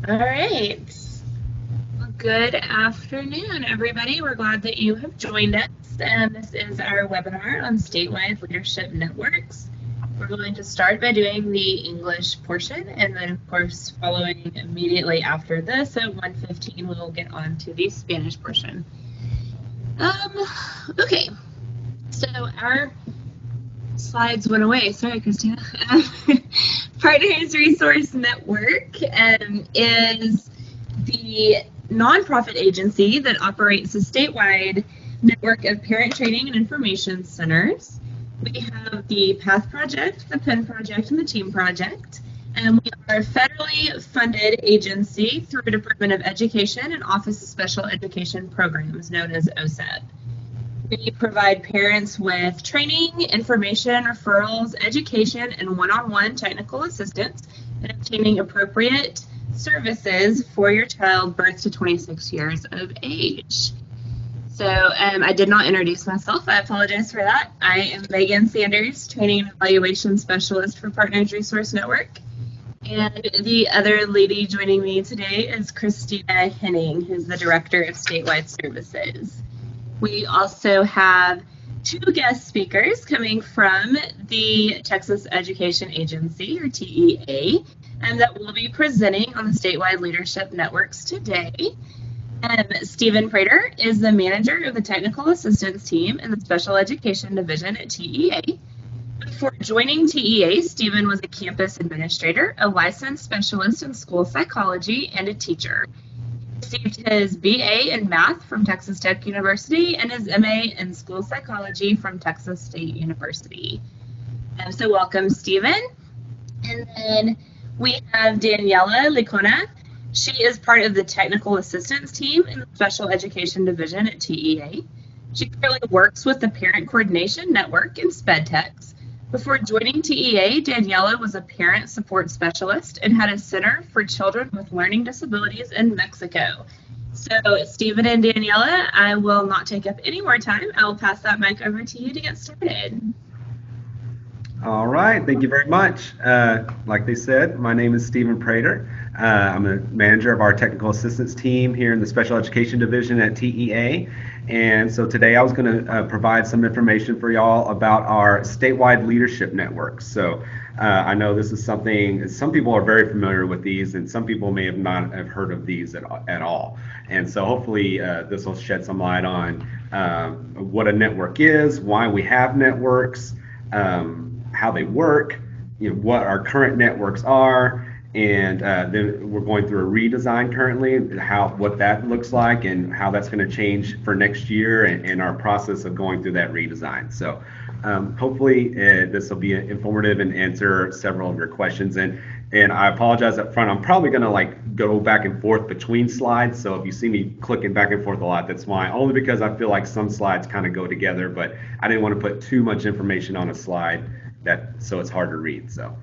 All right. Well, good afternoon, everybody. We're glad that you have joined us. And this is our webinar on statewide leadership networks. We're going to start by doing the English portion, and then, of course, following immediately after this at 1:15, we will get on to the Spanish portion. Okay, so our slides went away. Sorry, Christina. Partners Resource Network is the nonprofit agency that operates a statewide network of parent training and information centers. We have the PATH Project, the PEN Project, and the TEAM Project. And we are a federally funded agency through the Department of Education and Office of Special Education Programs, known as OSEP. We provide parents with training, information, referrals, education, and one-on-one technical assistance in obtaining appropriate services for your child birth to 26 years of age. So I did not introduce myself. I apologize for that. I am Megan Sanders, Training and Evaluation Specialist for Partners Resource Network. And the other lady joining me today is Christina Henning, who's the Director of Statewide Services. We also have two guest speakers coming from the Texas Education Agency, or TEA, and that will be presenting on the statewide leadership networks today. Stephen Prater is the manager of the technical assistance team in the special education division at TEA. Before joining TEA, Stephen was a campus administrator, a licensed specialist in school psychology, and a teacher. He received his BA in math from Texas Tech University and his MA in school psychology from Texas State University. So welcome, Stephen. And then we have Daniela Licona. She is part of the technical assistance team in the special education division at TEA. She currently works with the Parent Coordination Network in SpedTex. Before joining TEA, Daniela was a parent support specialist and had a center for children with learning disabilities in Mexico. So, Stephen and Daniela, I will not take up any more time. I will pass that mic over to you to get started. All right, thank you very much. Like they said, my name is Stephen Prater. I'm the manager of our technical assistance team here in the special education division at TEA. And so today I was going to provide some information for y'all about our statewide leadership network. So I know this is something, some people are very familiar with these and some people may have not have heard of these at all. And so hopefully this will shed some light on what a network is, why we have networks, how they work, what our current networks are, and then we're going through a redesign currently, what that looks like and how that's going to change for next year and our process of going through that redesign. So hopefully this will be informative and answer several of your questions. And I apologize up front. I'm probably going to go back and forth between slides. So if you see me clicking back and forth a lot, that's why. Only because I feel like some slides kind of go together, but I didn't want to put too much information on a slide so it's hard to read. So,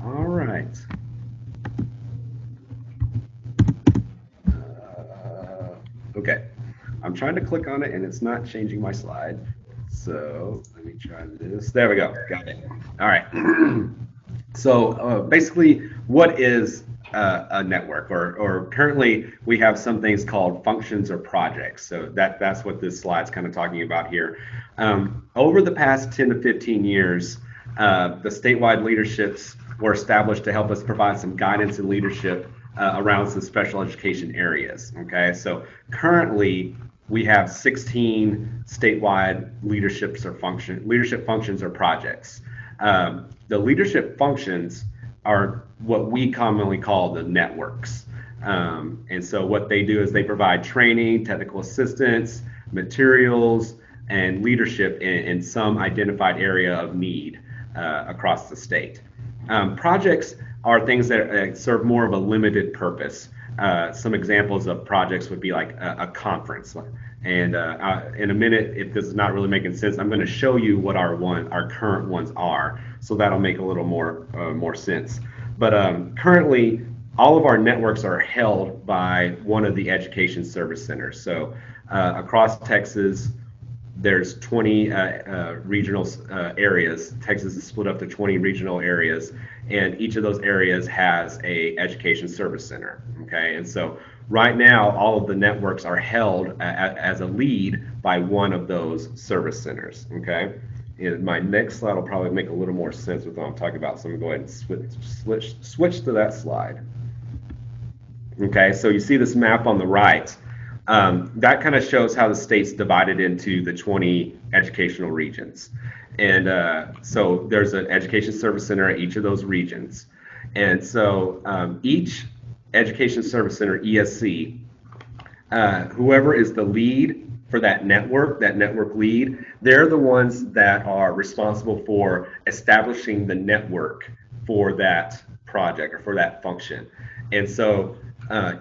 all right. Okay, I'm trying to click on it and it's not changing my slide. So let me try this. There we go. Got it. All right. So basically, what is a network? Or currently, we have some things called functions or projects. So that's what this slide's kind of talking about here. Over the past 10 to 15 years, the statewide leaderships were established to help us provide some guidance and leadership around some special education areas. Okay, so currently we have 16 statewide leadership functions or projects. The leadership functions are what we commonly call the networks. And so what they do is they provide training, technical assistance, materials, and leadership in some identified area of need across the state. Projects are things that serve more of a limited purpose. Some examples of projects would be like a conference. And in a minute, if this is not really making sense, I'm going to show you what our current ones are. So that'll make a little more sense. But currently, all of our networks are held by one of the education service centers. So across Texas, there's 20 regional areas. Texas is split up to 20 regional areas, and each of those areas has a education service center. Okay, and so right now all of the networks are held as a lead by one of those service centers. Okay, and my next slide will probably make a little more sense with what I'm talking about, so I'm going to go ahead and switch to that slide. Okay, so you see this map on the right. That kind of shows how the state's divided into the 20 educational regions. And so there's an education service center at each of those regions. And so each education service center, ESC, whoever is the lead for that network lead, they're the ones that are responsible for establishing the network for that project or for that function. And so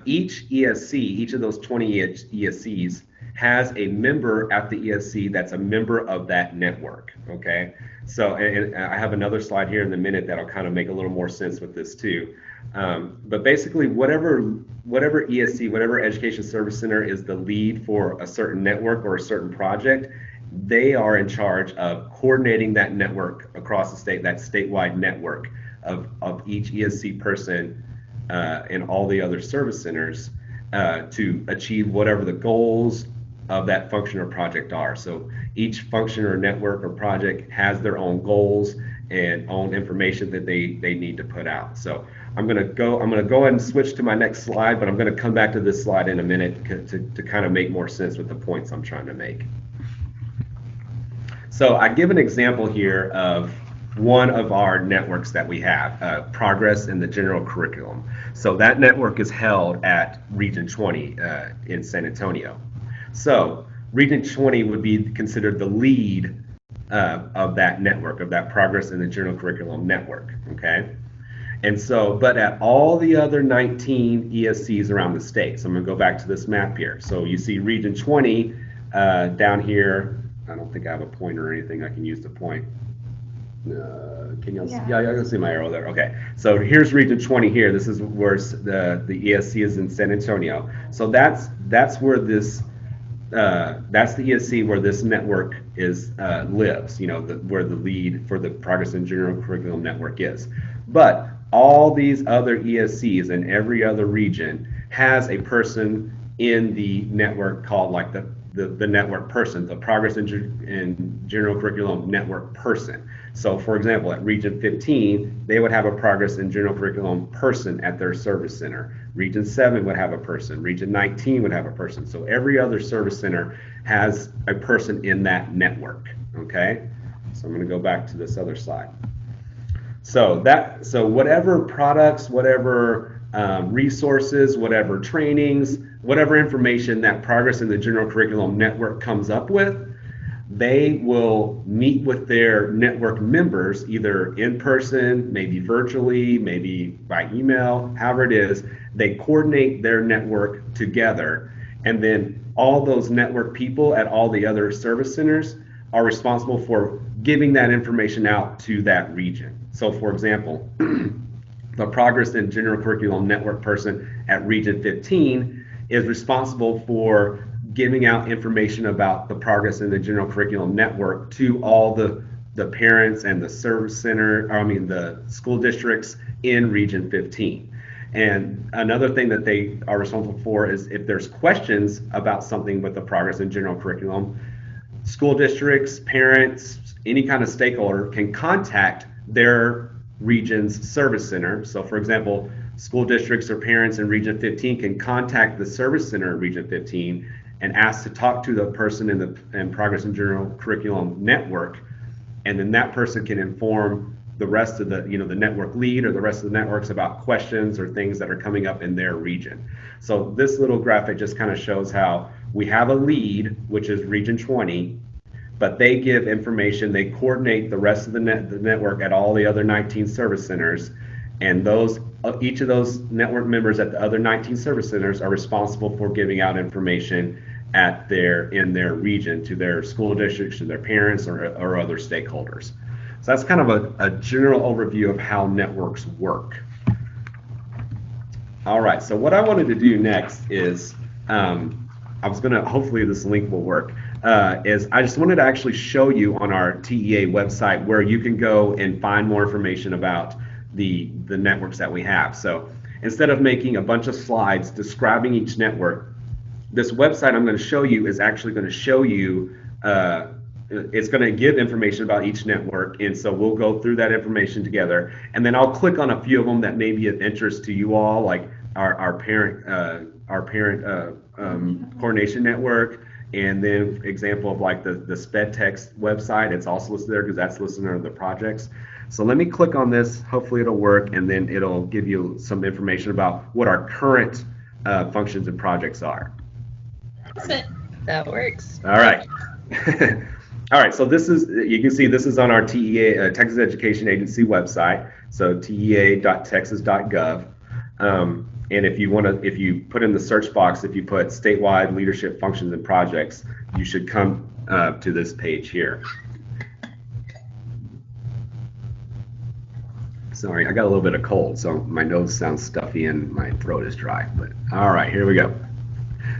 each ESC, each of those 20 ESCs has a member at the ESC that's a member of that network. Okay, so and I have another slide here in a minute that'll kind of make a little more sense with this too. But basically, whatever ESC, whatever education service center is the lead for a certain network or a certain project, they are in charge of coordinating that network across the state, that statewide network of each ESC person and all the other service centers to achieve whatever the goals of that function or project are. So each function or network or project has their own goals and own information that they need to put out. So I'm going to go ahead and switch to my next slide, but I'm going to come back to this slide in a minute to kind of make more sense with the points I'm trying to make. So I give an example here of one of our networks that we have, Progress in the General Curriculum. So that network is held at Region 20 in San Antonio. So Region 20 would be considered the lead of that network, of that Progress in the General Curriculum network, okay? And so, but at all the other 19 ESCs around the state, so I'm gonna go back to this map here. So you see Region 20 down here. I don't think I have a pointer or anything I can use to point. Can you all see? Yeah, I can see my arrow there. Okay, so here's Region 20 here. This is where the ESC is in San Antonio. So that's where this that's the ESC where this network is lives. You know, where the lead for the Progress in General Curriculum network is. But all these other ESCs in every other region has a person in the network called like the network person, the Progress in General Curriculum network person. So for example, at Region 15, they would have a Progress in General Curriculum person at their service center. Region 7 would have a person. Region 19 would have a person. So every other service center has a person in that network, okay? So I'm gonna go back to this other slide. So whatever products, whatever resources, whatever trainings, whatever information that Progress in the General Curriculum network comes up with, they will meet with their network members either in person, maybe virtually, maybe by email, however it is. They coordinate their network together, and then all those network people at all the other service centers are responsible for giving that information out to that region. So for example, the Progress in General Curriculum network person at Region 15 is responsible for giving out information about the Progress in the General Curriculum network to all the parents and the service center, the school districts in Region 15. And another thing that they are responsible for is if there's questions about something with the Progress in General Curriculum, school districts, parents, any kind of stakeholder can contact their region's service center. So for example, school districts or parents in Region 15 can contact the service center in Region 15 and ask to talk to the person in Progress in General Curriculum network, and then that person can inform the rest of the network lead or the rest of the networks about questions or things that are coming up in their region. So this little graphic just kind of shows how we have a lead, which is Region 20, but they give information, they coordinate the rest of the network at all the other 19 service centers, and each of those network members at the other 19 service centers are responsible for giving out information in their region to their school districts, to their parents or other stakeholders. So that's kind of a general overview of how networks work. All right, so what I wanted to do next is, hopefully this link will work, is I just wanted to actually show you on our TEA website where you can go and find more information about the networks that we have. So instead of making a bunch of slides describing each network, this website I'm going to show you is actually going to show you, it's going to give information about each network, and so we'll go through that information together, and then I'll click on a few of them that may be of interest to you all, like our parent coordination network, and then example of like the SPED text website. It's also listed there because that's listed under the projects. So let me click on this. Hopefully it'll work, and then it'll give you some information about what our current functions and projects are. That works. All right. All right, so this is, you can see this is on our TEA, Texas Education Agency website, so tea.texas.gov. And if you put in the search box, if you put statewide leadership functions and projects, you should come to this page here. Sorry, I got a little bit of cold, so my nose sounds stuffy and my throat is dry. But all right, here we go.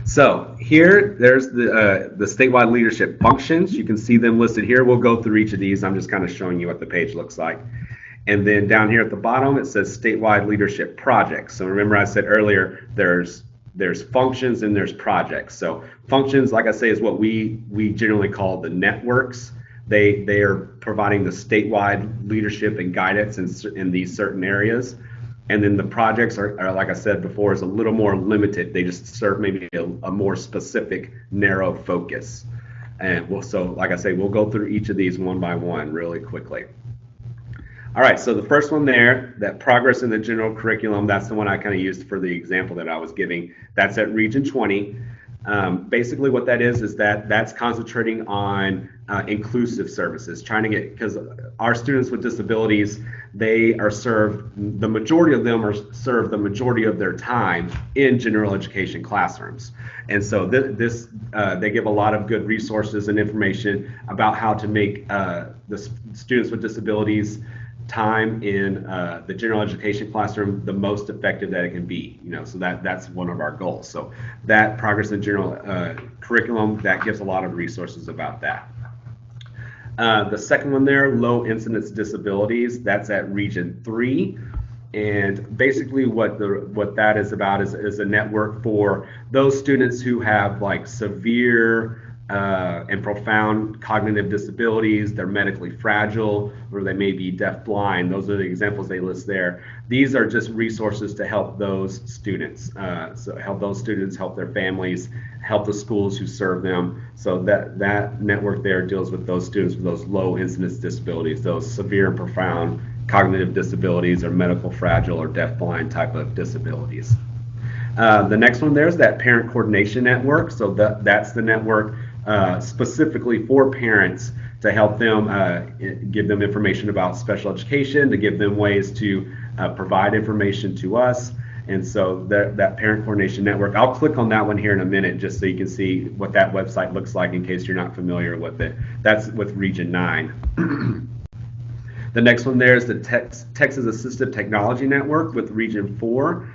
So here, there's the statewide leadership functions. You can see them listed here. We'll go through each of these. I'm just kind of showing you what the page looks like. And then down here at the bottom, it says statewide leadership projects. So remember I said earlier, there's functions and there's projects. So functions, like I say, is what we generally call the networks. They are providing the statewide leadership and guidance in these certain areas. And then the projects are, like I said before, is a little more limited. They just serve maybe a more specific, narrow focus. And so like I say, we'll go through each of these one by one really quickly. All right, so the first one there, that progress in the general curriculum, that's the one I kind of used for the example that I was giving. That's at Region 20. Basically what that is that's concentrating on inclusive services, trying to get, because our students with disabilities, they are served, the majority of them are served the majority of their time in general education classrooms. And so they give a lot of good resources and information about how to make the students with disabilities time in the general education classroom the most effective that it can be, so that's one of our goals. So that progress in general curriculum, that gives a lot of resources about that. The second one there, low incidence disabilities, that's at Region 3. And basically what that is about is a network for those students who have like severe and profound cognitive disabilities. They're medically fragile, or they may be deaf-blind. Those are the examples they list there. These are just resources to help those students. So help those students, help their families, help the schools who serve them. So that network there deals with those students with those low incidence disabilities, those severe and profound cognitive disabilities, or medical fragile or deaf-blind type of disabilities. The next one there is that parent coordination network. So that's the network specifically for parents to help them, give them information about special education, to give them ways to provide information to us. And so that parent coordination network, I'll click on that one here in a minute just so you can see what that website looks like in case you're not familiar with it. That's with Region 9. The next one there is the Texas Assistive Technology Network with Region 4.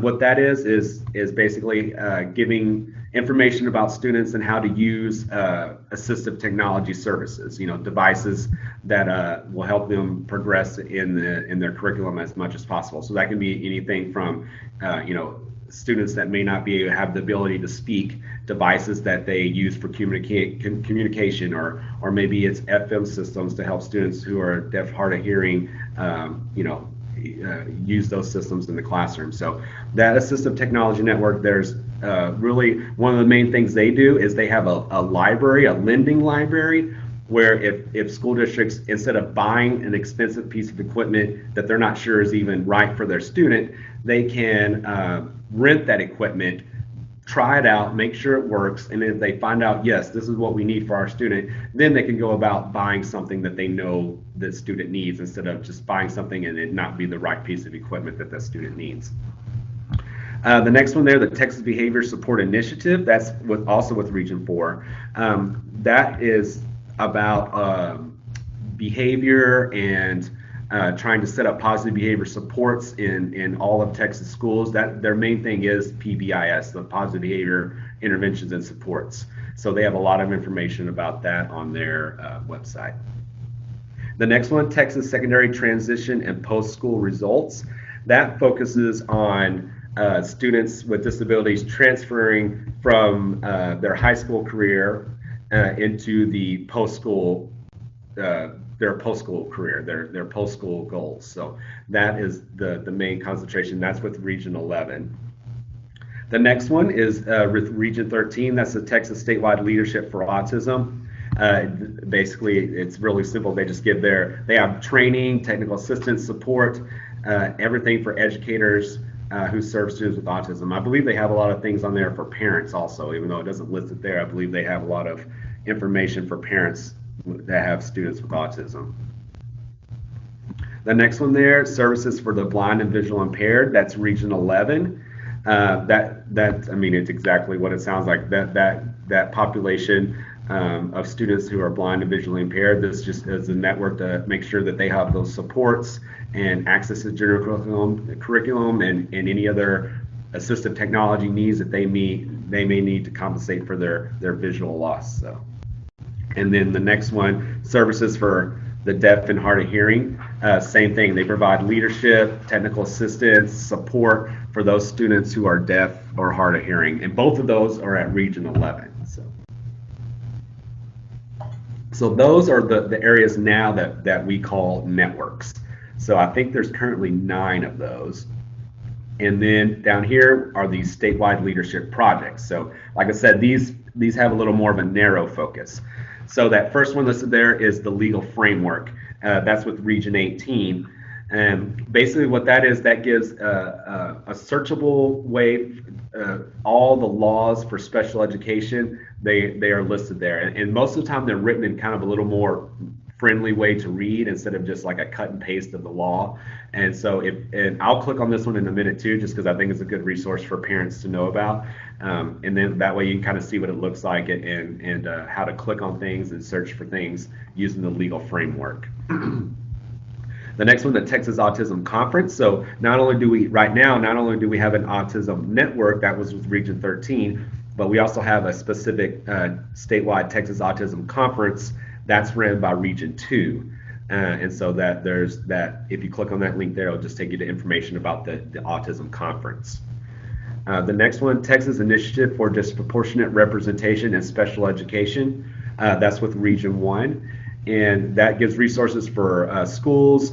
What that is basically giving information about students and how to use assistive technology services, devices that will help them progress in their curriculum as much as possible. So that can be anything from, students that may not have the ability to speak, devices that they use for communication, or maybe it's FM systems to help students who are deaf, hard of hearing, use those systems in the classroom. So that assistive technology network, there's really one of the main things they do is they have a library, a lending library, where if school districts, instead of buying an expensive piece of equipment that they're not sure is even right for their student, they can rent that equipment, try it out, make sure it works, and if they find out, yes, this is what we need for our student, then they can go about buying something that they know the student needs, instead of just buying something and it not be the right piece of equipment that the student needs. The next one there, the Texas Behavior Support Initiative, that's also with Region 4. That is about behavior and trying to set up positive behavior supports in all of Texas schools. That their main thing is PBIS, the Positive Behavior Interventions and Supports. So they have a lot of information about that on their website. The next one, Texas Secondary Transition and Post-School Results. That focuses on students with disabilities transferring from their high school career into the post-school, their post-school career, their post-school goals. So that is the main concentration. That's with Region 11. The next one is with Region 13. That's the Texas Statewide Leadership for Autism. Basically, it's really simple. They just give they have training, technical assistance, support, everything for educators who serve students with autism. I believe they have a lot of things on there for parents also, even though it doesn't list it there. I believe they have a lot of information for parents that have students with autism. The next one there, services for the blind and visual impaired. That's Region 11. I mean, it's exactly what it sounds like. That population of students who are blind and visually impaired. This just is a network to make sure that they have those supports and access to general curriculum and any other assistive technology needs that they may need to compensate for their visual loss. So, and then the next one, services for the deaf and hard of hearing. Same thing. They provide leadership, technical assistance, support for those students who are deaf or hard of hearing, and both of those are at Region 11. So those are the areas now that we call networks. So I think there's currently 9 of those. And then down here are these statewide leadership projects. So like I said, these have a little more of a narrow focus. So that first one listed there is the legal framework. That's with Region 18. And basically what that is, that gives a searchable way, all the laws for special education, they are listed there. And most of the time they're written in kind of a little more friendly way to read instead of just like a cut and paste of the law. And so and I'll click on this one in a minute too, just because I think it's a good resource for parents to know about. And then that way you can kind of see what it looks like and how to click on things and search for things using the legal framework. The next one, the Texas Autism Conference. So not only do we have an autism network that was with Region 13, but we also have a specific statewide Texas Autism Conference that's ran by Region 2. And so that there's that, if you click on that link there, it'll just take you to information about the Autism Conference. The next one, Texas Initiative for Disproportionate Representation in Special Education. That's with Region 1. And that gives resources for schools,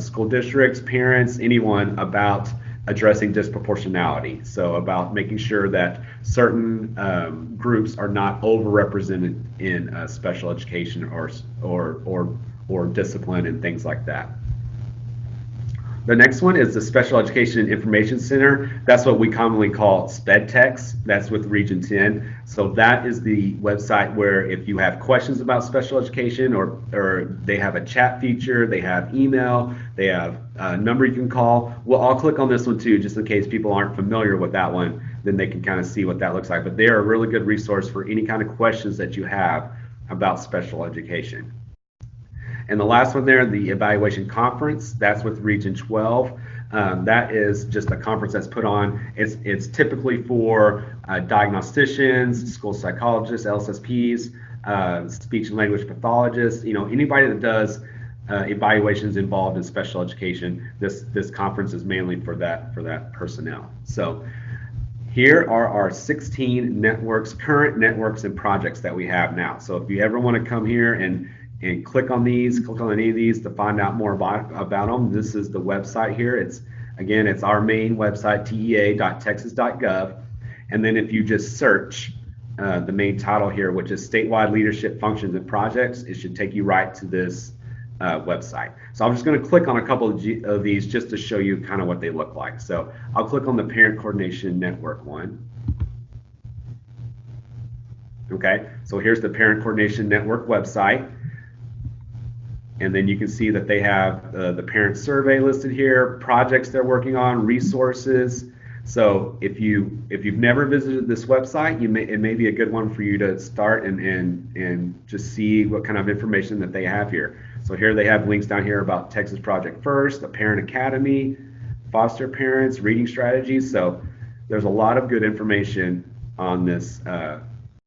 school districts, parents, anyone about addressing disproportionality. So about making sure that certain groups are not overrepresented in special education or discipline and things like that. The next one is the Special Education Information Center. That's what we commonly call SpedTex. That's with Region 10. So that is the website where if you have questions about special education or they have a chat feature, they have email, they have a number you can call. Well, I'll click on this one too, just in case people aren't familiar with that one, then they can kind of see what that looks like. But they are a really good resource for any kind of questions that you have about special education. And the last one there, the Evaluation Conference, that's with Region 12. That is just a conference that's put on. It's typically for diagnosticians, school psychologists, LSSPs, speech and language pathologists, anybody that does evaluations involved in special education. This conference is mainly for that personnel. So here are our 16 networks, current networks and projects that we have now. So if you ever want to come here and click on any of these to find out more about them. This is the website here. It's our main website, tea.texas.gov. And then if you just search the main title here, which is Statewide Leadership Functions and Projects, it should take you right to this website. So I'm just going to click on a couple of these just to show you kind of what they look like. So I'll click on the Parent Coordination Network one. Okay, so here's the Parent Coordination Network website. And then you can see that they have the parent survey listed here, projects they're working on, resources. So if you've never visited this website, it may be a good one for you to start and just see what kind of information that they have here. So here they have links down here about Texas Project First, the Parent Academy, foster parents, reading strategies. So there's a lot of good information on this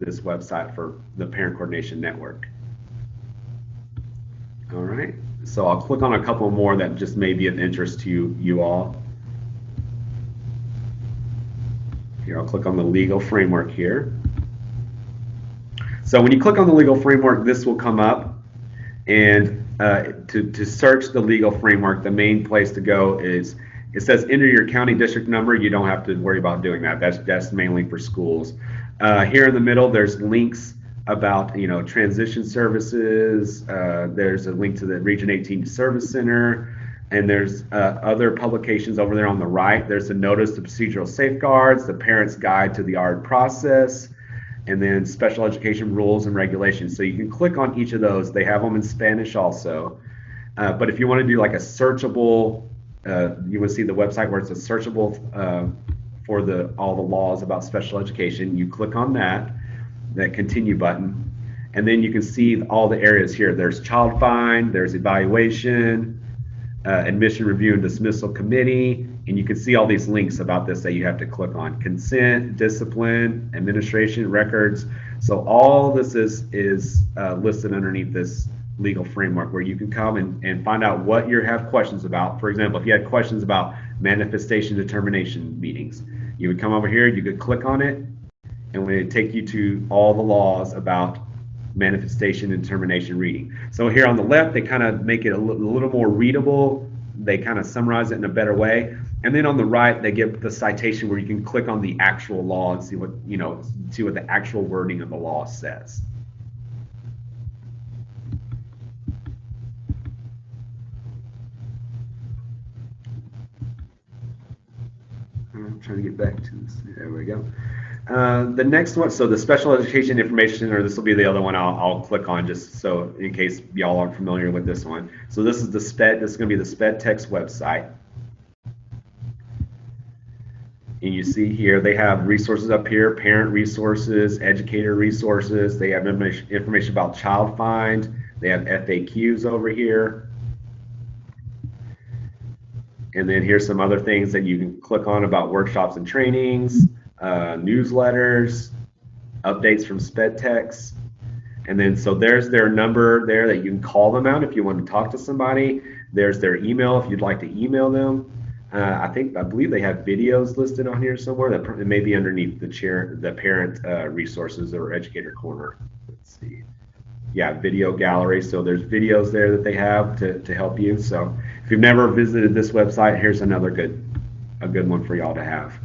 website for the Parent Coordination Network. All right, So I'll click on a couple more that just may be of interest to you all. Here, I'll click on the legal framework here. So when you click on the legal framework, this will come up. And to search the legal framework, the main place to go is, it says enter your county district number. You don't have to worry about doing that. That's mainly for schools. Here in the middle, there's links about, transition services. There's a link to the Region 18 Service Center. And there's other publications over there on the right. There's a notice of procedural safeguards, the parent's guide to the ARD process, and then special education rules and regulations. So you can click on each of those. They have them in Spanish also. But if you want to do like a searchable, you will see the website where it's a searchable for all the laws about special education. You click on that continue button, and then you can see all the areas here. There's child find, there's evaluation, admission review and dismissal committee, and you can see all these links about this that you have to click on. Consent, discipline, administration, records. So all this is listed underneath this legal framework, where you can come and find out what you have questions about. For example, if you had questions about manifestation determination meetings, you would come over here, you could click on it, and it would take you to all the laws about manifestation and determination reading. So here on the left, they kind of make it a little more readable. They kind of summarize it in a better way. And then on the right, they give the citation where you can click on the actual law and see what the actual wording of the law says. I'm trying to get back to this. There we go. The next one, so the special education information, or this will be the other one I'll click on just so in case y'all aren't familiar with this one. So this is the SPED, this is going to be the SPED Text website. And you see here, they have resources up here, parent resources, educator resources. They have information about child find. They have FAQs over here. And then here's some other things that you can click on about workshops and trainings, newsletters, updates from SpedTex. And then so there's their number there that you can call them out if you want to talk to somebody. There's their email if you'd like to email them. I believe they have videos listed on here somewhere. That may be underneath the parent resources or educator corner. Let's see. Yeah, video gallery. So there's videos there that they have to help you. So if you've never visited this website, here's another a good one for y'all to have.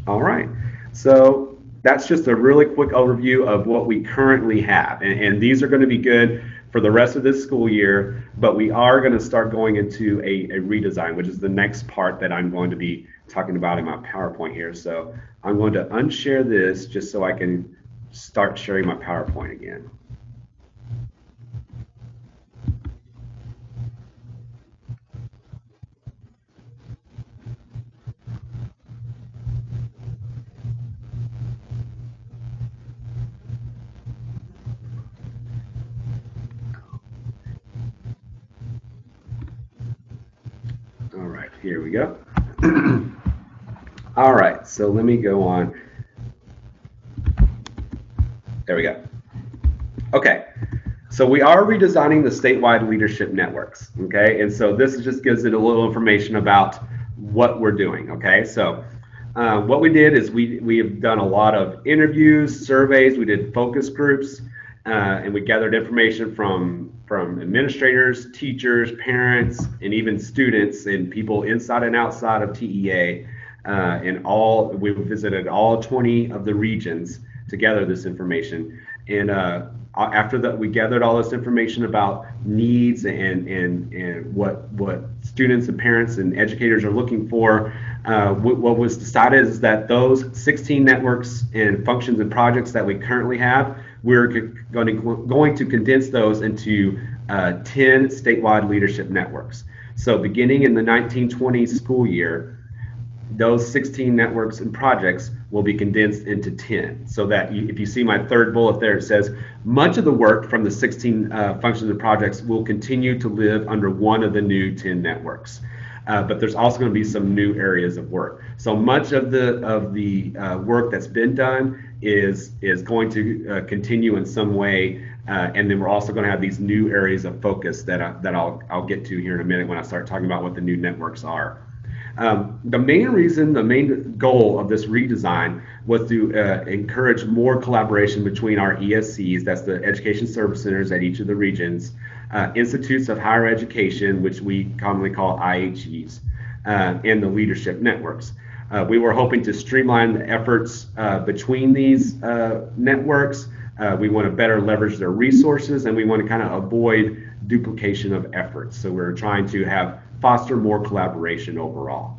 All right. So that's just a really quick overview of what we currently have. And these are going to be good for the rest of this school year, but we are going to start going into a redesign, which is the next part that I'm going to be talking about in my PowerPoint here. So I'm going to unshare this just so I can start sharing my PowerPoint again. All right, here we go. All right, so let me go on. There we go. Okay, so we are redesigning the statewide leadership networks, okay? And so this just gives it a little information about what we're doing, okay? So what we did is we have done a lot of interviews, surveys, we did focus groups, and we gathered information from administrators, teachers, parents, and even students and people inside and outside of TEA. We visited all 20 of the regions to gather this information. And after that, we gathered all this information about needs and what students and parents and educators are looking for. What was decided is that those 16 networks and functions and projects that we currently have, we're going to condense those into 10 statewide leadership networks. So beginning in the 1920 school year, those 16 networks and projects will be condensed into 10. So that if you see my third bullet there, it says much of the work from the 16 functions and projects will continue to live under one of the new 10 networks. But there's also going to be some new areas of work. So much of the work that's been done is going to continue in some way And then we're also going to have these new areas of focus that I'll get to here in a minute when I start talking about what the new networks are. The main goal of this redesign was to encourage more collaboration between our ESCs, that's the Education Service Centers at each of the regions, Institutes of Higher Education, which we commonly call IHEs, and the leadership networks. We were hoping to streamline the efforts between these networks. We want to better leverage their resources, and we want to kind of avoid duplication of efforts. So we're trying to foster more collaboration overall.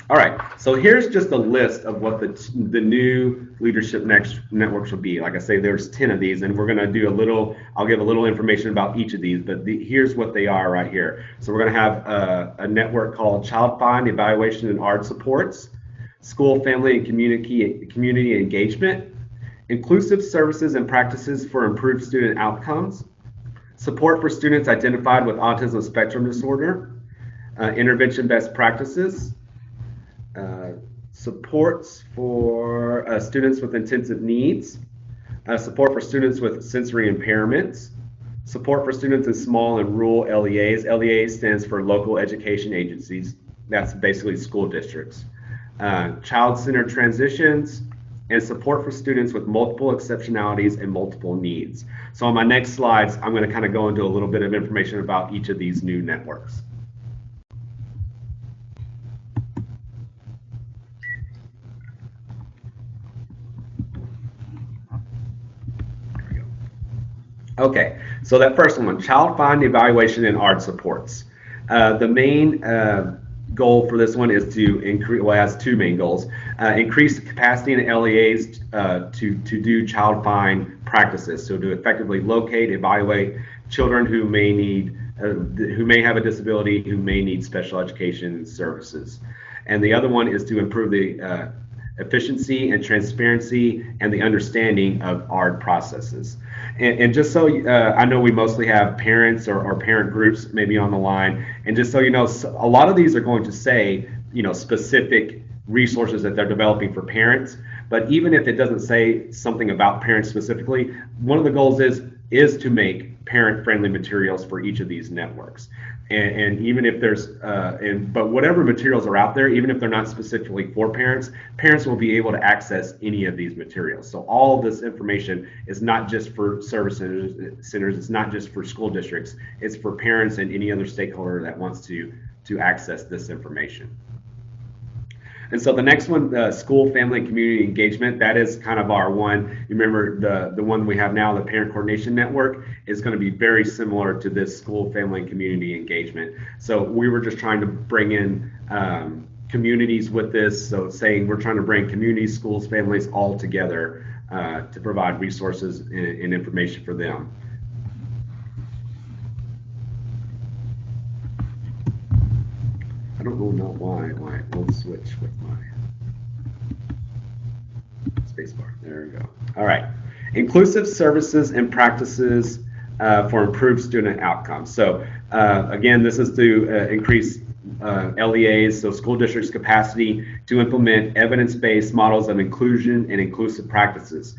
All right, so here's just a list of what the new leadership networks will be. Like I say, there's 10 of these, and we're going to do I'll give a little information about each of these, but here's what they are right here. So we're going to have a network called Child Find Evaluation and ARD Supports, School, Family, and Community Engagement, Inclusive Services and Practices for Improved Student Outcomes, Support for Students Identified with Autism Spectrum Disorder, Intervention Best Practices, supports for students with intensive needs, support for students with sensory impairments, support for students in small and rural LEAs. LEAs stands for local education agencies. That's basically school districts. Child-centered transitions, and support for students with multiple exceptionalities and multiple needs. So on my next slides, I'm going to kind of go into a little bit of information about each of these new networks. Okay, so that first one, Child Find Evaluation and ARD Supports. The main goal for this one is to increase, well, it has two main goals. Increase the capacity in LEAs to do child find practices, so to effectively locate, evaluate children who may have a disability, who may need special education services. And the other one is to improve the efficiency and transparency and the understanding of ARD processes. And just so I know we mostly have parents or parent groups maybe on the line, and just so you know, a lot of these are going to say, specific resources that they're developing for parents, but even if it doesn't say something about parents specifically, one of the goals is to make parent-friendly materials for each of these networks. And even if there's, but whatever materials are out there, even if they're not specifically for parents, parents will be able to access any of these materials. So all of this information is not just for service centers, it's not just for school districts, it's for parents and any other stakeholder that wants to access this information. And so the next one, School, Family, and Community Engagement, that is kind of our one. You remember the one we have now, the Parent Coordination Network, is going to be very similar to this School, Family, and Community Engagement. So we were just trying to bring in communities with this. So saying we're trying to bring communities, schools, families all together to provide resources and information for them. I don't know why it won't switch with my spacebar. There we go. All right. Inclusive services and practices for improved student outcomes. So again, this is to increase LEAs, so school districts' capacity to implement evidence-based models of inclusion and inclusive practices.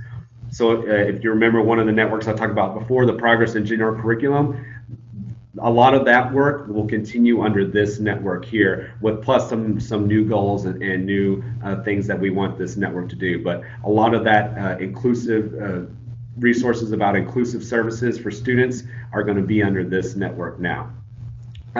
So if you remember one of the networks I talked about before, the Progress in General Curriculum, a lot of that work will continue under this network here, with plus some new goals and new things that we want this network to do. But a lot of that inclusive resources about inclusive services for students are going to be under this network now.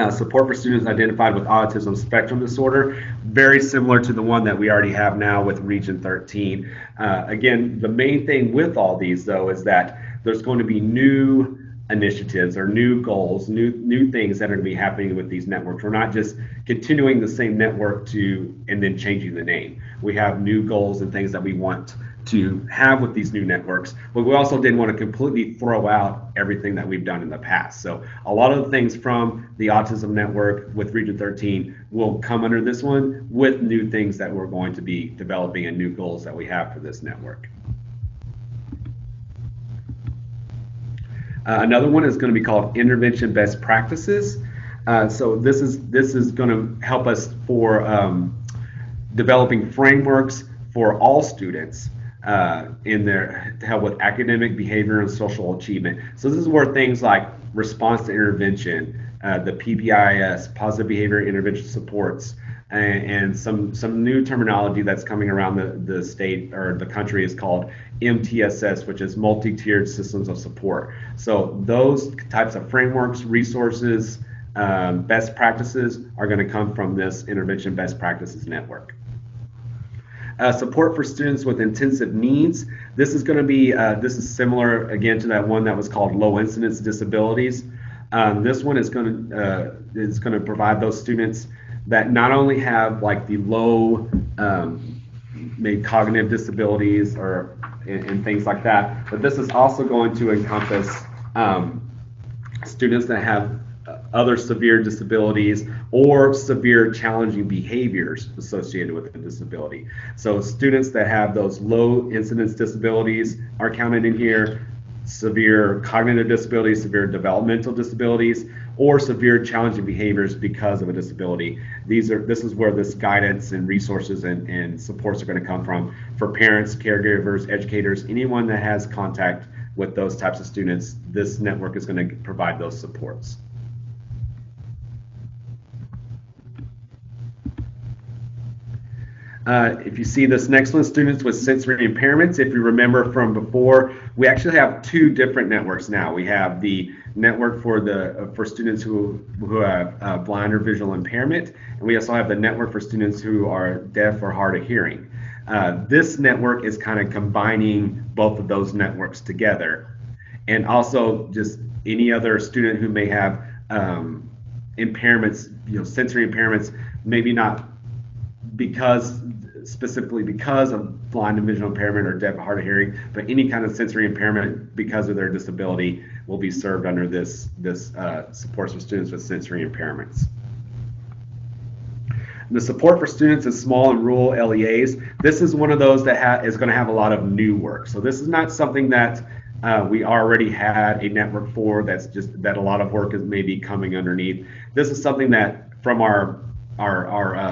Support for students identified with autism spectrum disorder, very similar to the one that we already have now with Region 13. Again, the main thing with all these, though, is that there's going to be new initiatives or new goals, new things that are going to be happening with these networks. We're not just continuing the same network and then changing the name. We have new goals and things that we want to have with these new networks, but we also didn't want to completely throw out everything that we've done in the past. So a lot of the things from the Autism Network with Region 13 will come under this one with new things that we're going to be developing and new goals that we have for this network. Another one is going to be called Intervention Best Practices. So this is going to help us for developing frameworks for all students to help with academic, behavior, and social achievement. So this is where things like response to intervention, the PBIS, positive behavior intervention supports, and some new terminology that's coming around the state or the country is called MTSS, which is multi-tiered systems of support. So those types of frameworks, resources, best practices are going to come from this Intervention Best Practices Network. Support for students with intensive needs. This is going to be, this is similar again to that one that was called low incidence disabilities. This one is going to provide those students that not only have like the low maybe cognitive disabilities or and things like that, but this is also going to encompass students that have other severe disabilities or severe challenging behaviors associated with a disability. So students that have those low incidence disabilities are counted in here, severe cognitive disabilities, severe developmental disabilities, or severe challenging behaviors because of a disability. This is where this guidance and resources and supports are going to come from for parents, caregivers, educators, anyone that has contact with those types of students. This network is going to provide those supports. If you see this next one, students with sensory impairments, if you remember from before, we actually have two different networks now. We have the network for students who have blind or visual impairment, and we also have the network for students who are deaf or hard of hearing. This network is kind of combining both of those networks together, and also just any other student who may have impairments, sensory impairments, maybe not specifically because of blind and visual impairment or deaf or hard of hearing, but any kind of sensory impairment because of their disability will be served under this supports for students with sensory impairments. The support for students in small and rural LEAs, this is one of those that is going to have a lot of new work. So this is not something that we already had a network for, that a lot of work is maybe coming underneath. This is something that from our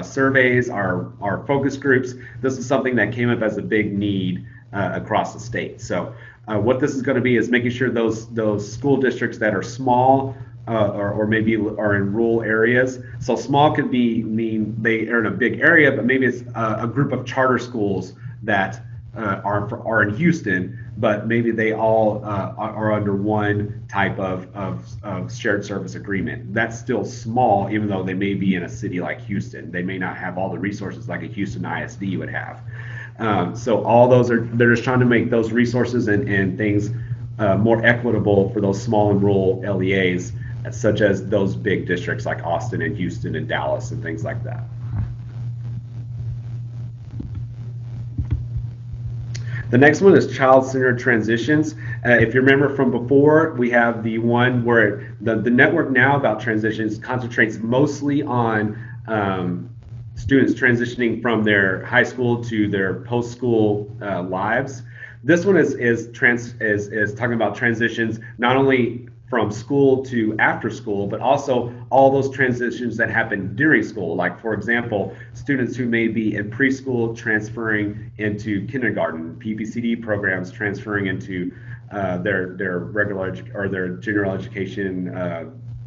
surveys, our focus groups, this is something that came up as a big need across the state. So what this is going to be is making sure those school districts that are small or maybe are in rural areas. So small could mean they are in a big area, but maybe it's a group of charter schools that are in Houston, but maybe they all are under one type of shared service agreement. That's still small, even though they may be in a city like Houston. They may not have all the resources like a Houston ISD would have. So all those they're just trying to make those resources and things more equitable for those small and rural LEAs, such as those big districts like Austin and Houston and Dallas and things like that. The next one is child-centered transitions. If you remember from before, we have the one where the network now about transitions concentrates mostly on students transitioning from their high school to their post-school lives. This one is talking about transitions not only from school to after school, but also all those transitions that happen during school. Like, for example, students who may be in preschool transferring into kindergarten, PPCD programs transferring into their regular or their general education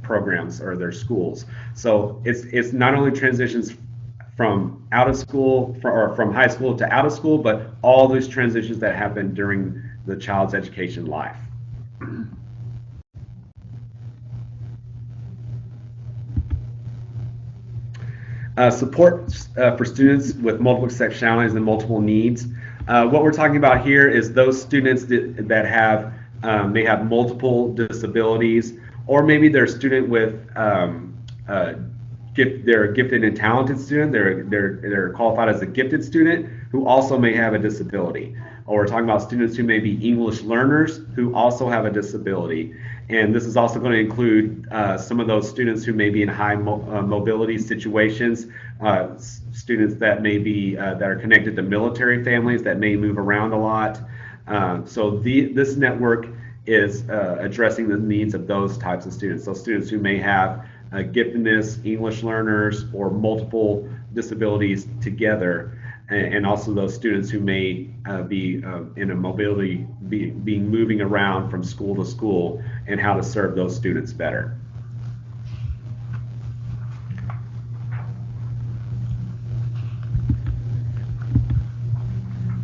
programs or their schools. So it's not only transitions from out of school or from high school to out of school, but all those transitions that happen during the child's education life. Support for students with multiple exceptionalities and multiple needs. What we're talking about here is those students that have may have multiple disabilities, or maybe they're a student with they're a gifted and talented student. They're qualified as a gifted student who also may have a disability. Or we're talking about students who may be English learners who also have a disability. And this is also going to include some of those students who may be in high mobility situations, students that may be that are connected to military families that may move around a lot. So this network is addressing the needs of those types of students. So students who may have giftedness, English learners, or multiple disabilities together. and also those students who may be in a mobility, being moving around from school to school, and how to serve those students better.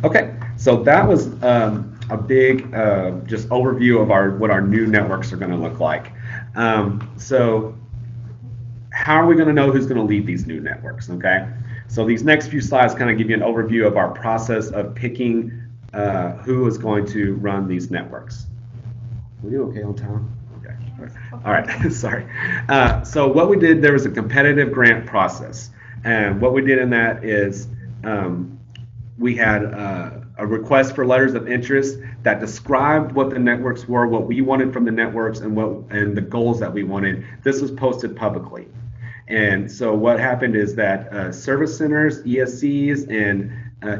Okay, so that was a big just overview of what our new networks are going to look like. So how are we going to know who's going to lead these new networks? Okay, so these next few slides kind of give you an overview of our process of picking who is going to run these networks. Were you okay on time? Okay. All right. Sorry. So what we did, there was a competitive grant process, and what we did in that is we had a request for letters of interest that described what the networks were, what we wanted from the networks, and the goals that we wanted. This was posted publicly. And so what happened is that service centers, ESCs, and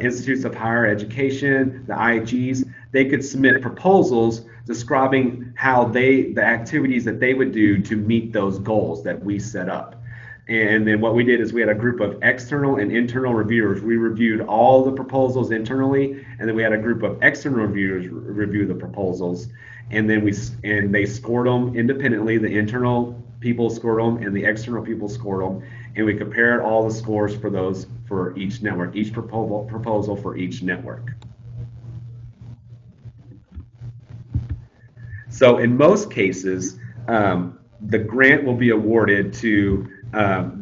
institutes of higher education, the IHEs, they could submit proposals describing how the activities that they would do to meet those goals that we set up. And then what we did is we had a group of external and internal reviewers. We reviewed all the proposals internally, and then we had a group of external reviewers review the proposals, and then they scored them independently. The internal people scored them, and the external people scored them, and we compared all the scores for each network, each proposal for each network. So in most cases, the grant will be awarded to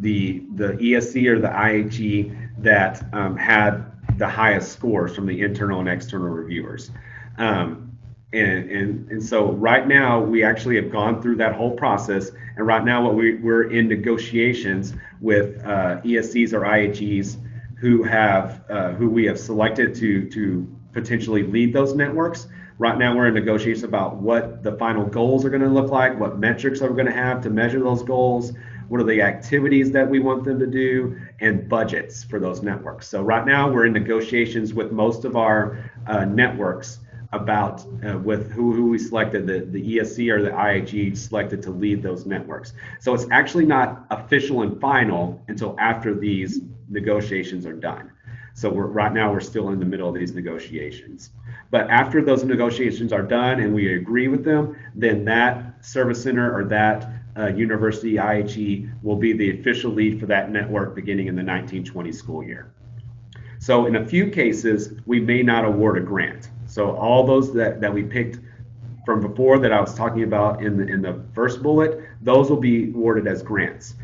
the ESC or the IHE that had the highest scores from the internal and external reviewers. And so right now we actually have gone through that whole process, and right now we're in negotiations with ESCs or IHEs who we have selected to potentially lead those networks. Right now we're in negotiations about what the final goals are going to look like, what metrics are we going to have to measure those goals, what are the activities that we want them to do, and budgets for those networks. So right now we're in negotiations with most of our networks about with who we selected, the ESC or the IHE selected to lead those networks. So it's actually not official and final until after these negotiations are done. So right now we're still in the middle of these negotiations. But after those negotiations are done and we agree with them, then that service center or that university IHE will be the official lead for that network beginning in the 1920 school year. So in a few cases, we may not award a grant. So all those that we picked from before that I was talking about in the first bullet, those will be awarded as grants.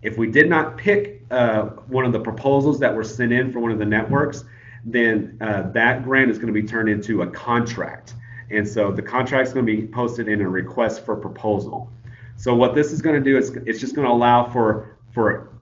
If we did not pick one of the proposals that were sent in for one of the networks, then that grant is going to be turned into a contract. And so the contract is going to be posted in a request for proposal. So what this is going to do is it's just going to allow for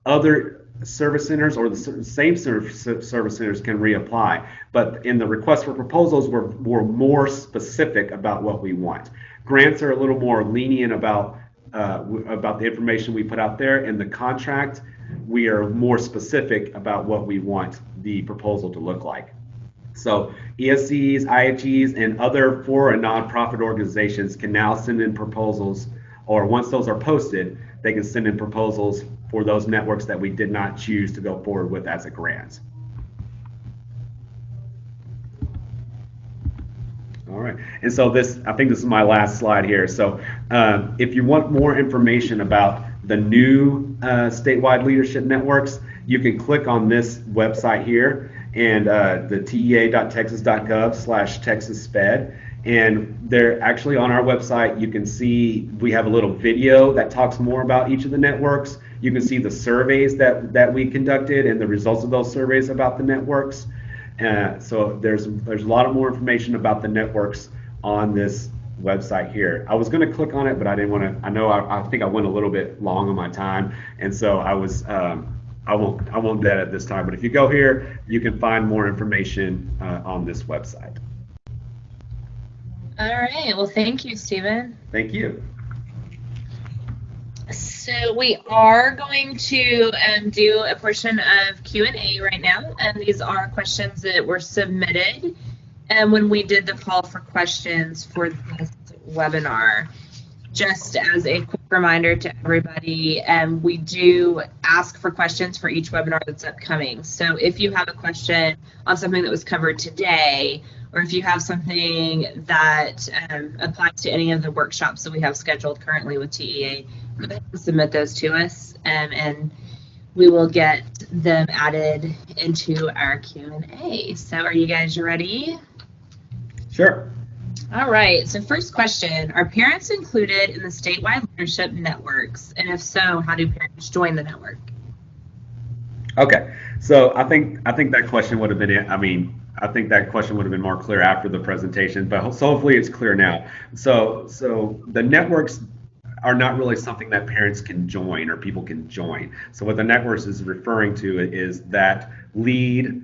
other service centers or the same service centers can reapply. But in the request for proposals, we're more specific about what we want. Grants are a little more lenient about the information we put out there. In the contract, we are more specific about what we want the proposal to look like. So ESCs, IHEs, and other for and nonprofit organizations can now send in proposals, or once those are posted, they can send in proposals for those networks that we did not choose to go forward with as a grant. All right, and so I think this is my last slide here. So if you want more information about the new statewide leadership networks, you can click on this website here, and the tea.texas.gov/TexasSped. And they're actually on our website. You can see we have a little video that talks more about each of the networks. You can see the surveys that we conducted and the results of those surveys about the networks. So there's a lot of more information about the networks on this website here. I was going to click on it, but I didn't want to. I think I went a little bit long on my time, and so I won't do that at this time. But if you go here, you can find more information on this website. All right. Well, thank you, Stephen. Thank you. So we are going to do a portion of Q&A right now, and these are questions that were submitted when we did the call for questions for this webinar. just as a quick reminder to everybody, we do ask for questions for each webinar that's upcoming. So if you have a question on something that was covered today, or if you have something that applies to any of the workshops that we have scheduled currently with TEA, go ahead and submit those to us, and we will get them added into our Q&A. So are you guys ready? Sure. All right, so first question, are parents included in the statewide leadership networks? And if so, how do parents join the network? Okay, so I think that question would have been, I think that question would have been more clear after the presentation, but so hopefully it's clear now. So the networks are not really something that parents can join or people can join. So what the networks is referring to is that lead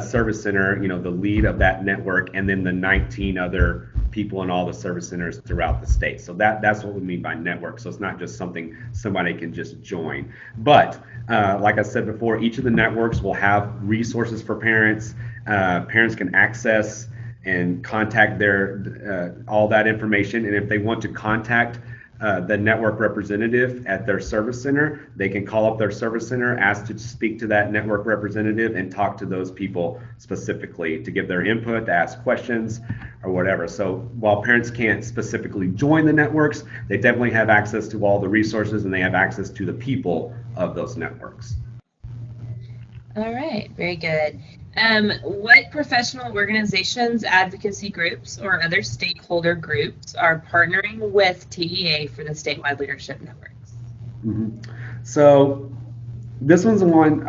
service center, the lead of that network, and then the 19 other people in all the service centers throughout the state. So that's what we mean by network. So it's not just something somebody can just join. But like I said before, each of the networks will have resources for parents. Parents can access and contact their all that information. And if they want to contact the network representative at their service center, they can call up their service center, ask to speak to that network representative, and talk to those people specifically to give their input, to ask questions, or whatever. So while parents can't specifically join the networks, they definitely have access to all the resources, and they have access to the people of those networks. All right, very good. What professional organizations, advocacy groups, or other stakeholder groups are partnering with TEA for the statewide leadership networks? Mm-hmm. So this one's the one,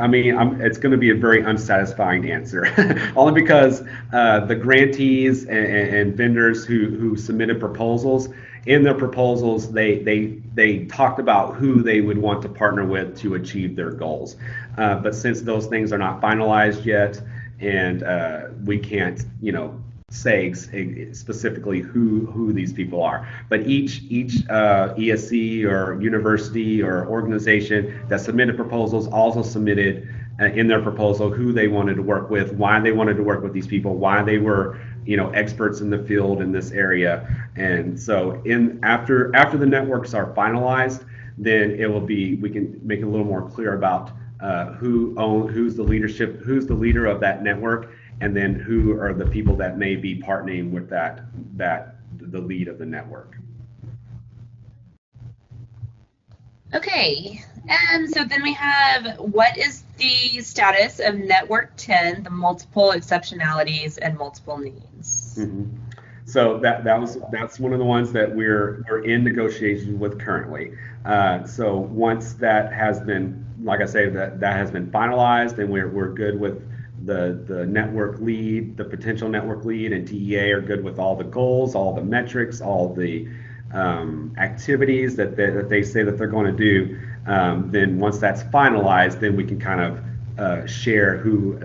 it's going to be a very unsatisfying answer, only because the grantees and vendors who submitted proposals, in their proposals, they talked about who they would want to partner with to achieve their goals. But since those things are not finalized yet, and we can't, say specifically who these people are, but each ESC or university or organization that submitted proposals also submitted in their proposal who they wanted to work with, why they wanted to work with these people, why they were experts in the field in this area. And so after the networks are finalized, then we can make it a little more clear about who's the leader of that network, and then who are the people that may be partnering with the lead of the network. Okay, and so then we have, what is the status of Network 10, the multiple exceptionalities and multiple needs? Mm-hmm. So that's one of the ones that we're in negotiations with currently. So once that has been, like I say, that has been finalized, and we're good with the network lead, the potential network lead, and TEA are good with all the goals, all the metrics, all the activities that they say that they're going to do. Then once that's finalized, then we can kind of share who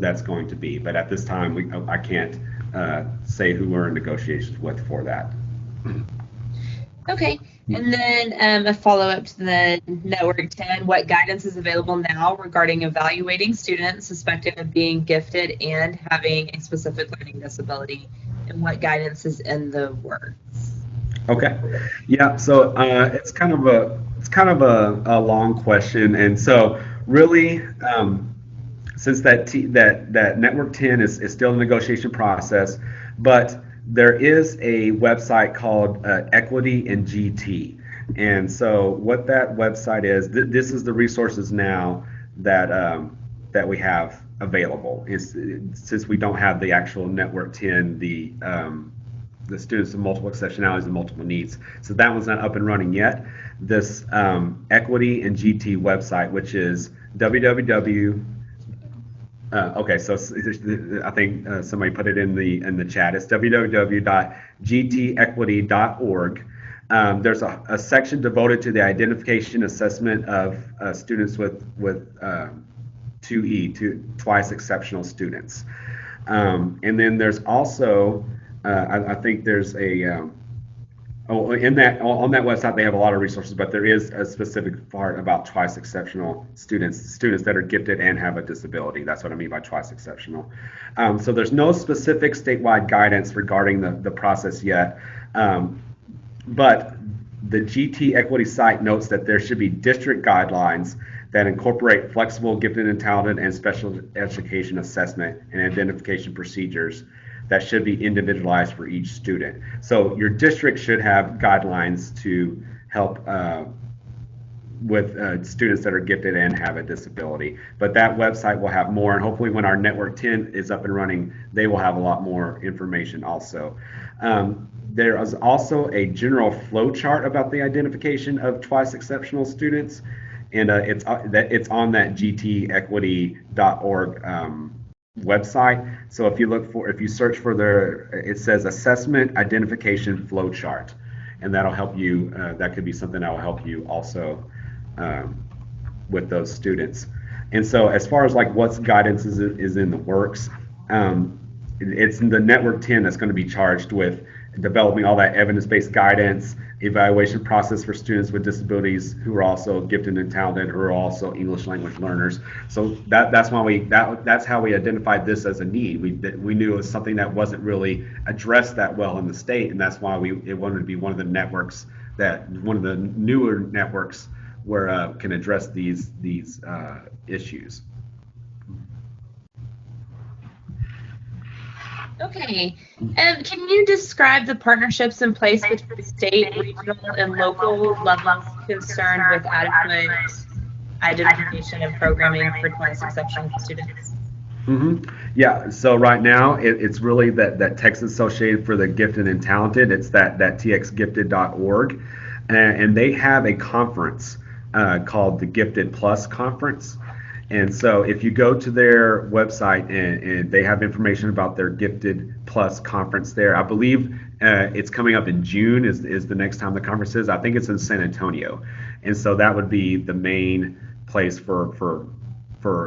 that's going to be. But at this time, I can't say who we're in negotiations with for that. Okay, and then a follow-up to the Network 10, what guidance is available now regarding evaluating students suspected of being gifted and having a specific learning disability, and what guidance is in the works? Okay, yeah, so it's kind of a long question, and so really, since that Network 10 is still in the negotiation process, but there is a website called Equity in GT. And so what that website is, this is the resources now that we have available. Since we don't have the actual Network 10, the students with multiple exceptionalities and multiple needs. So that one's not up and running yet. This Equity in GT website, which is www. Okay, so I think somebody put it in the chat. It's www.gtequity.org. There's a section devoted to the identification assessment of students with 2E, twice exceptional students. And then there's also, I think there's on that website they have a lot of resources, but there is a specific part about twice exceptional students that are gifted and have a disability. That's what I mean by twice exceptional. So there's no specific statewide guidance regarding the process yet, but the GT Equity site notes that there should be district guidelines that incorporate flexible gifted and talented and special education assessment and identification procedures that should be individualized for each student. So your district should have guidelines to help with students that are gifted and have a disability. But that website will have more, and hopefully when our Network 10 is up and running, they will have a lot more information also. There is also a general flow chart about the identification of twice exceptional students, and it's on that gtequity.org website. So if you search for it says assessment identification flow chart, and that'll help you. That could be something that will help you also with those students. And so as far as like what's guidance is in the works, it's the Network 10 that's going to be charged with developing all that evidence-based guidance, evaluation process for students with disabilities who are also gifted and talented, who are also English language learners. So that's how we identified this as a need. We knew it was something that wasn't really addressed that well in the state, and that's why it wanted to be one of the networks one of the newer networks where can address these issues. Okay, can you describe the partnerships in place between state, regional, and local levels concerned with adequate identification and programming for twice exceptional students? Yeah, so right now it's really that Texas Associated for the Gifted and Talented. It's that txgifted.org, and they have a conference called the Gifted Plus Conference. And so if you go to their website and they have information about their Gifted Plus conference there, I believe it's coming up in June is the next time the conference is. I think it's in San Antonio. And so that would be the main place for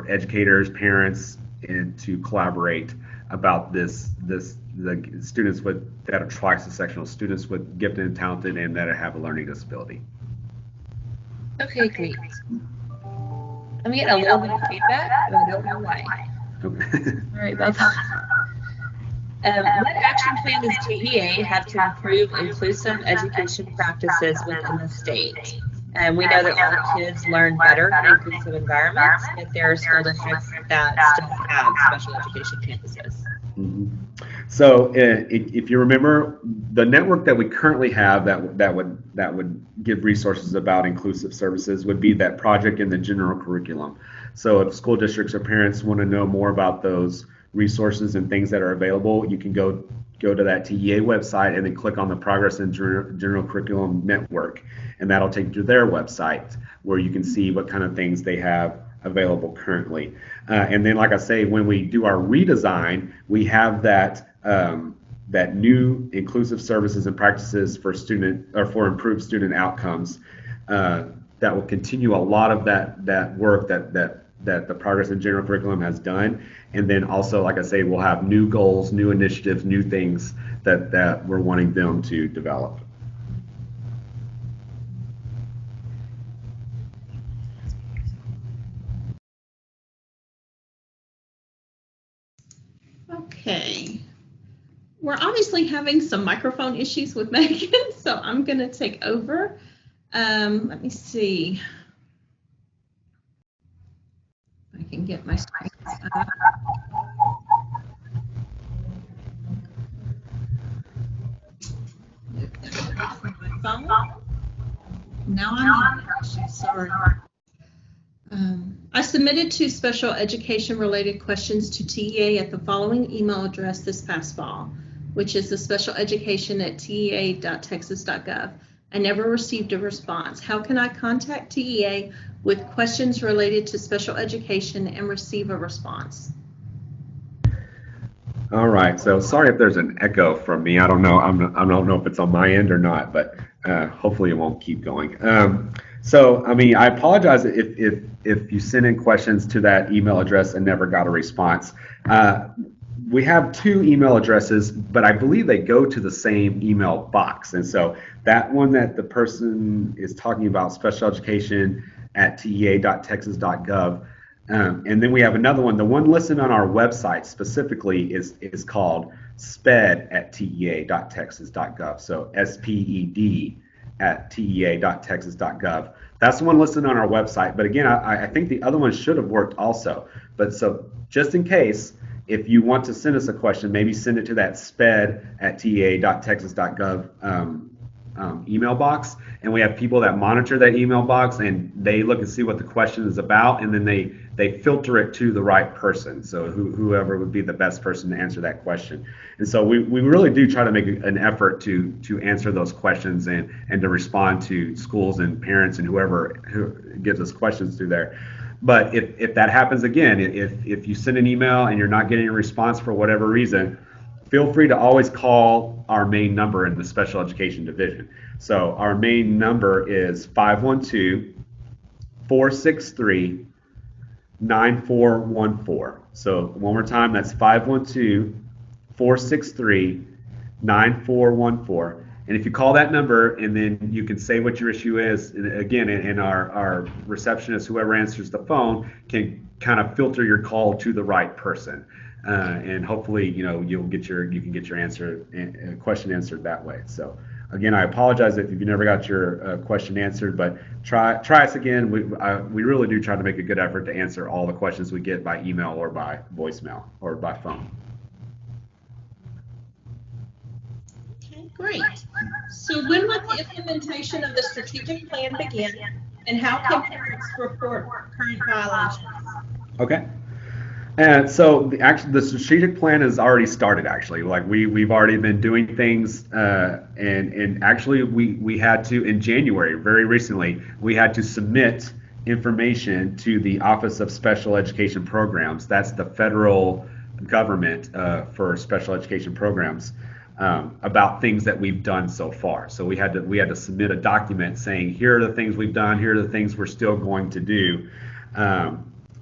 educators, parents, and to collaborate about the students that are twice exceptional, students with gifted and talented and that have a learning disability. Okay, great. I'm getting a little bit of feedback, but I don't know why. Okay. All right, about that. What action plan does TEA have to improve inclusive education practices within the state? And we know that all kids learn better in inclusive environments, but there are school districts that still have special education campuses. So if you remember, the network that we currently have that would give resources about inclusive services would be that project in the general curriculum. So if school districts or parents want to know more about those resources and things that are available, you can go to that TEA website and then click on the Progress in General Curriculum Network, and that'll take you to their website where you can see what kind of things they have available currently. And then, like I say, when we do our redesign, we have that new inclusive services and practices for improved student outcomes that will continue a lot of that work that the Progress in General Curriculum has done. And then also, like I say, we'll have new goals, new initiatives, new things that we're wanting them to develop. Okay. We're obviously having some microphone issues with Megan, so I'm going to take over. Let me see. I can get my screen up. Now I'm actually sorry. I submitted 2 special education related questions to TEA at the following email address this past fall, which is the specialeducation@tea.texas.gov. I never received a response. How can I contact TEA with questions related to special education and receive a response? All right, so sorry if there's an echo from me. I don't know. I don't know if it's on my end or not, but hopefully it won't keep going. So, I mean, I apologize if you sent in questions to that email address and never got a response. We have 2 email addresses, but I believe they go to the same email box. And so that one that the person is talking about, special education at tea.texas.gov. And then we have another one. The one listed on our website specifically is called sped@tea.texas.gov. So SPED at tea.texas.gov. That's the one listed on our website. But again, I think the other one should have worked also. But so just in case, if you want to send us a question, maybe send it to that sped@tea.texas.gov email box. And we have people that monitor that email box, and they look and see what the question is about, and then they filter it to the right person. So whoever would be the best person to answer that question. And so we really do try to make an effort to answer those questions and to respond to schools and parents and who gives us questions through there. But if that happens again, if you send an email and you're not getting a response for whatever reason, feel free to always call our main number in the special education division. So our main number is 512-463-9414. So one more time, that's 512-463-9414. And if you call that number, and then you can say what your issue is, and again, and our receptionist, whoever answers the phone, can kind of filter your call to the right person. And hopefully, you can get your question answered that way. So again, I apologize if you never got your question answered, but try us again. We really do try to make a good effort to answer all the questions we get by email or by voicemail or by phone. Okay, great. So when will the implementation of the strategic plan begin, and how can parents report current violations? Okay. And so the strategic plan has already started, actually. Like we've already been doing things, and actually we had to, in January, very recently, we had to submit information to the Office of Special Education Programs. That's the federal government for special education programs, about things that we've done so far. So we had to submit a document saying, here are the things we've done, here are the things we're still going to do.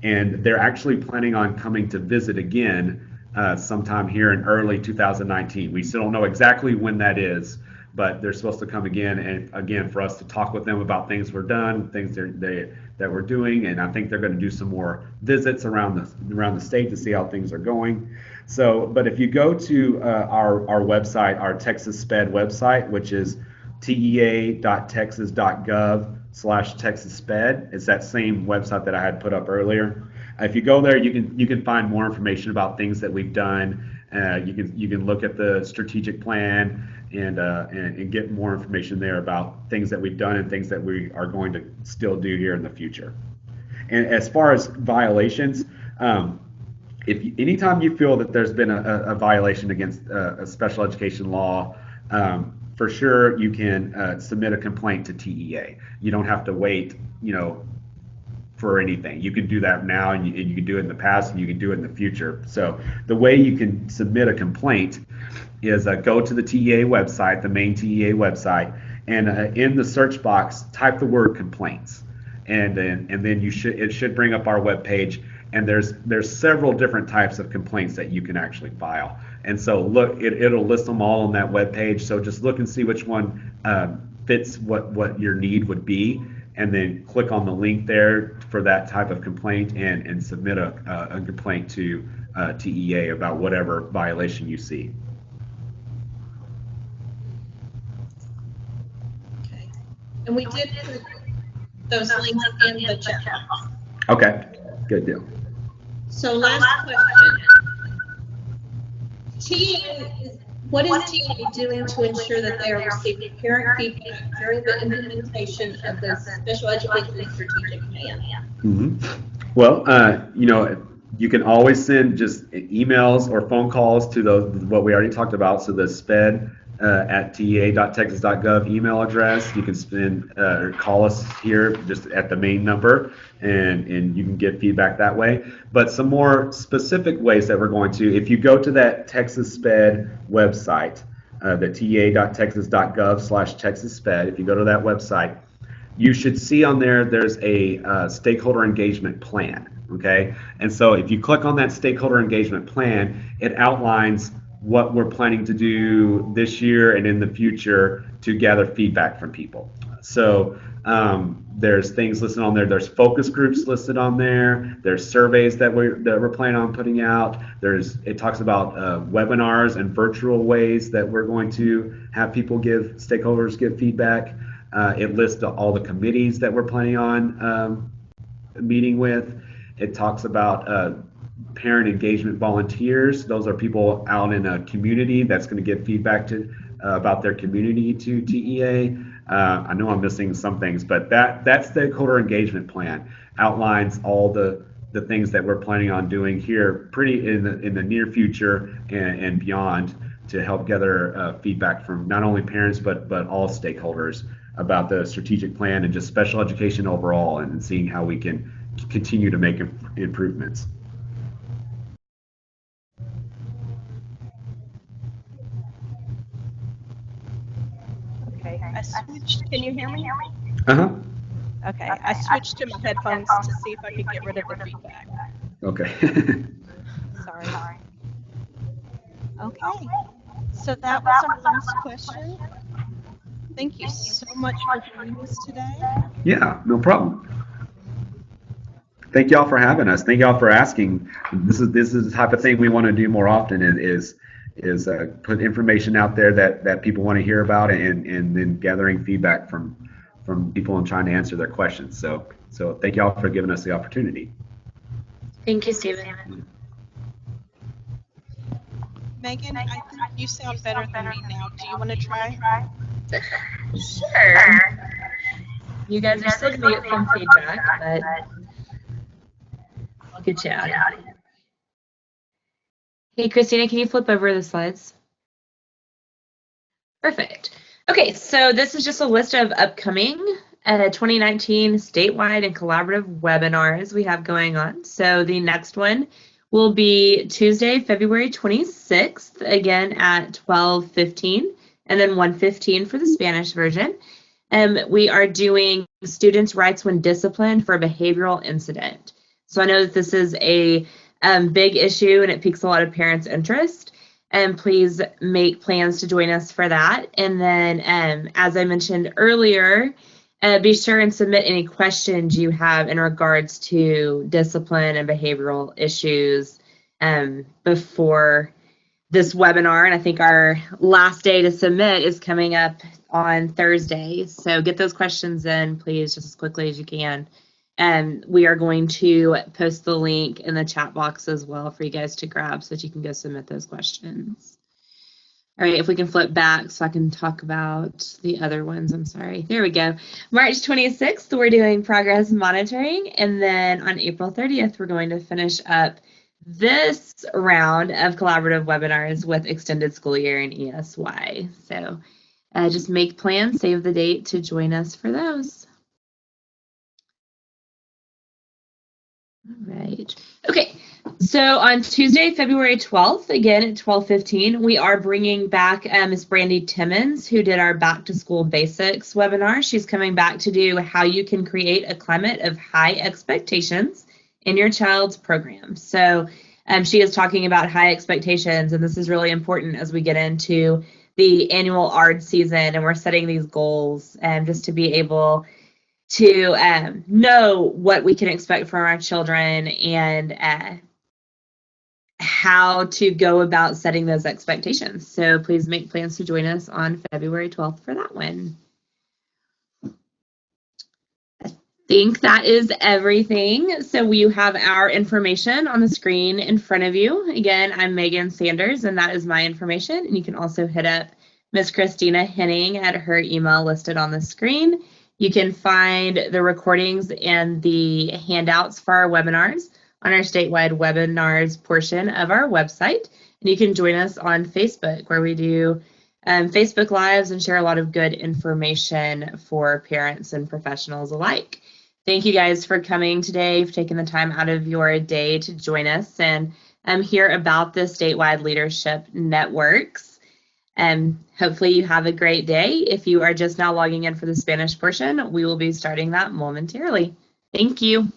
And they're actually planning on coming to visit again sometime here in early 2019. We still don't know exactly when that is, but they're supposed to come again, and again for us to talk with them about things we're done, things that we're doing, and I think they're going to do some more visits around the state to see how things are going. So, but if you go to our website, our Texas SPED website, which is tea.texas.gov/Texas SPED. It's that same website that I had put up earlier. If you go there, you can find more information about things that we've done. You can look at the strategic plan and get more information there about things that we've done and things that we are going to still do here in the future. And as far as violations, anytime you feel that there's been a violation against a special education law, for sure you can submit a complaint to TEA. You don't have to wait, for anything. You can do that now, and you can do it in the past, and you can do it in the future. So the way you can submit a complaint is go to the TEA website, the main TEA website, and in the search box, type the word complaints, and then it should bring up our webpage. And there's several different types of complaints that you can actually file. And so look, it'll list them all on that web page. So just look and see which one fits what your need would be, and then click on the link there for that type of complaint and submit a complaint to TEA about whatever violation you see. Okay. And we did put those links in the chat box. Okay, good deal. So last question. What is TEA doing to ensure that they are receiving parent feedback during the implementation of the special education strategic plan? Mm-hmm. Well, you can always send just emails or phone calls to what we already talked about. So the SPED at tea.texas.gov email address. You can call us here just at the main number, and you can get feedback that way. But some more specific ways that we're going to, if you go to that Texas SPED website, the tea.texas.gov/Texas SPED, if you go to that website, you should see on there's a stakeholder engagement plan. Okay, and so if you click on that stakeholder engagement plan, it outlines what we're planning to do this year and in the future to gather feedback from people. So there's things listed on there. There's focus groups listed on there. There's surveys that we're planning on putting out. It talks about webinars and virtual ways that we're going to have stakeholders give feedback. It lists all the committees that we're planning on meeting with. It talks about parent engagement volunteers. Those are people out in a community that's going to give feedback to about their community to TEA. I know I'm missing some things, but that stakeholder engagement plan outlines all the things that we're planning on doing here pretty in the near future and beyond to help gather feedback from not only parents but all stakeholders about the strategic plan and just special education overall, and seeing how we can continue to make improvements. Okay, I switched. Can you hear me? Uh-huh. Okay, I switched to my headphones to see if I could get rid of the feedback. Okay. Sorry. Okay, so that was our last question. Thank you so much for joining us today. Yeah, no problem. Thank y'all for having us. Thank y'all for asking. This is the type of thing we want to do more often, is put information out there that people want to hear about, and then gathering feedback from people and trying to answer their questions. So thank y'all for giving us the opportunity. Thank you, Stephen. Megan, I think you sound better than me now. Do you want to try? Sure. You guys are still going to get some feedback, but I'll get you out. Hey, Christina, can you flip over the slides? Perfect. Okay, so this is just a list of upcoming 2019 statewide and collaborative webinars we have going on. So the next one will be Tuesday, February 26th, again at 12:15, and then 1:15 for the Spanish version. We are doing students' rights when disciplined for a behavioral incident. So I know that this is a big issue and it piques a lot of parents' interest. And please make plans to join us for that. And then, as I mentioned earlier, be sure and submit any questions you have in regards to discipline and behavioral issues before this webinar. And I think our last day to submit is coming up on Thursday. So get those questions in, please, just as quickly as you can. And we are going to post the link in the chat box as well for you guys to grab so that you can go submit those questions. All right, if we can flip back so I can talk about the other ones. I'm sorry. There we go. March 26th, we're doing progress monitoring. And then on April 30th, we're going to finish up this round of collaborative webinars with extended school year and ESY. So just make plans, save the date to join us for those. All right. Okay. So on Tuesday, February 12th, again at 12:15, we are bringing back Ms. Brandy Timmons, who did our Back to School Basics webinar. She's coming back to do how you can create a climate of high expectations in your child's program. So she is talking about high expectations, and this is really important as we get into the annual ARD season and we're setting these goals, just to be able to know what we can expect from our children and how to go about setting those expectations. So please make plans to join us on February 12th for that one. I think that is everything. So you have our information on the screen in front of you. Again, I'm Megan Sanders, and that is my information. And you can also hit up Ms. Christina Henning at her email listed on the screen. You can find the recordings and the handouts for our webinars on our statewide webinars portion of our website. And you can join us on Facebook, where we do Facebook Lives and share a lot of good information for parents and professionals alike. Thank you guys for coming today, for taking the time out of your day to join us and hear about the statewide leadership networks. Hopefully you have a great day. If you are just now logging in for the Spanish portion, we will be starting that momentarily. Thank you.